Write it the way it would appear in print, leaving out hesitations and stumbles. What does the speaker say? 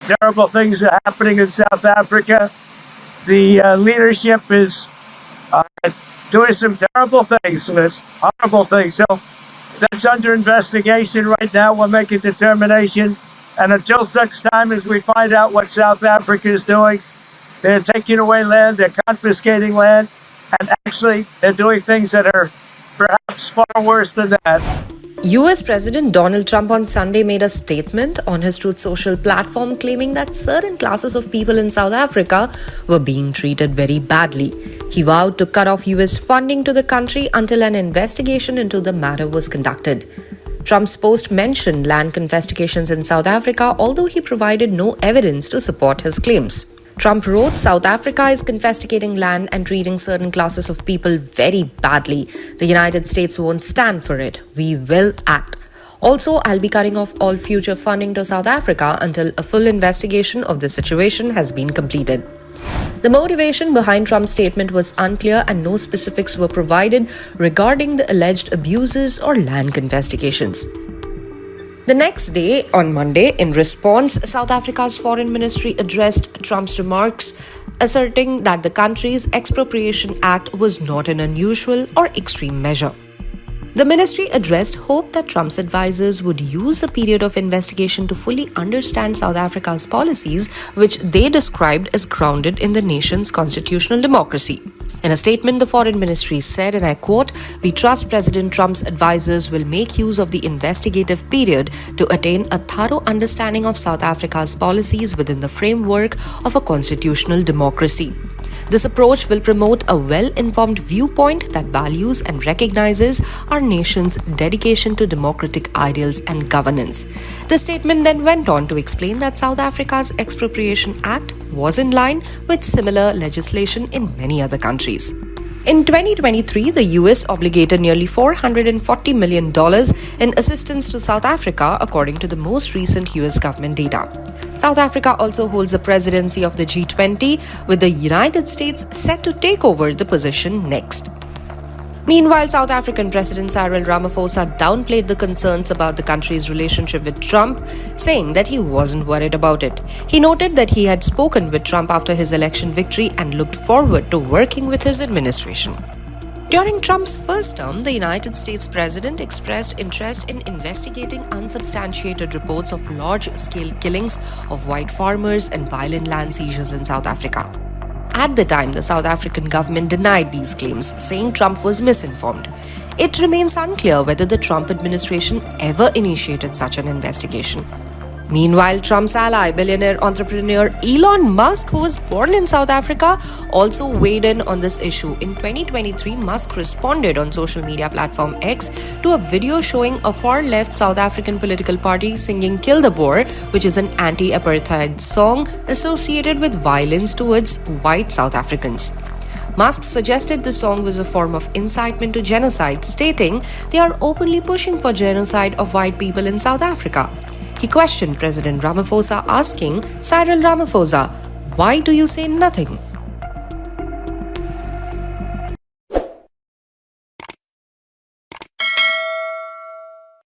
Terrible things are happening in South Africa. The leadership is doing some terrible things, and it's horrible things. So that's under investigation right now. We'll make a determination. And until such time as we find out what South Africa is doing, they're taking away land, they're confiscating land, and actually they're doing things that are perhaps far worse than that. US President Donald Trump on Sunday made a statement on his Truth Social platform claiming that certain classes of people in South Africa were being treated very badly. He vowed to cut off US funding to the country until an investigation into the matter was conducted. Trump's post mentioned land confiscations in South Africa, although he provided no evidence to support his claims. Trump wrote, "South Africa is confiscating land and treating certain classes of people very badly. The United States won't stand for it. We will act. Also, I'll be cutting off all future funding to South Africa until a full investigation of the situation has been completed." The motivation behind Trump's statement was unclear and no specifics were provided regarding the alleged abuses or land confiscations. The next day, on Monday, in response, South Africa's foreign ministry addressed Trump's remarks, asserting that the country's Expropriation Act was not an unusual or extreme measure. The ministry addressed hope that Trump's advisors would use a period of investigation to fully understand South Africa's policies, which they described as grounded in the nation's constitutional democracy. In a statement, the foreign ministry said, and I quote, "We trust President Trump's advisors will make use of the investigative period to attain a thorough understanding of South Africa's policies within the framework of a constitutional democracy. This approach will promote a well-informed viewpoint that values and recognizes our nation's dedication to democratic ideals and governance." The statement then went on to explain that South Africa's Expropriation Act was in line with similar legislation in many other countries. In 2023, the US obligated nearly $440 million in assistance to South Africa, according to the most recent US government data. South Africa also holds the presidency of the G20, with the United States set to take over the position next. Meanwhile, South African President Cyril Ramaphosa downplayed the concerns about the country's relationship with Trump, saying that he wasn't worried about it. He noted that he had spoken with Trump after his election victory and looked forward to working with his administration. During Trump's first term, the United States president expressed interest in investigating unsubstantiated reports of large-scale killings of white farmers and violent land seizures in South Africa. At the time, the South African government denied these claims, saying Trump was misinformed. It remains unclear whether the Trump administration ever initiated such an investigation. Meanwhile, Trump's ally, billionaire entrepreneur Elon Musk, who was born in South Africa, also weighed in on this issue. In 2023, Musk responded on social media platform X to a video showing a far-left South African political party singing "Kill the Boer," which is an anti-apartheid song associated with violence towards white South Africans. Musk suggested the song was a form of incitement to genocide, stating they are openly pushing for genocide of white people in South Africa. He questioned President Ramaphosa, asking, "Cyril Ramaphosa, why do you say nothing?"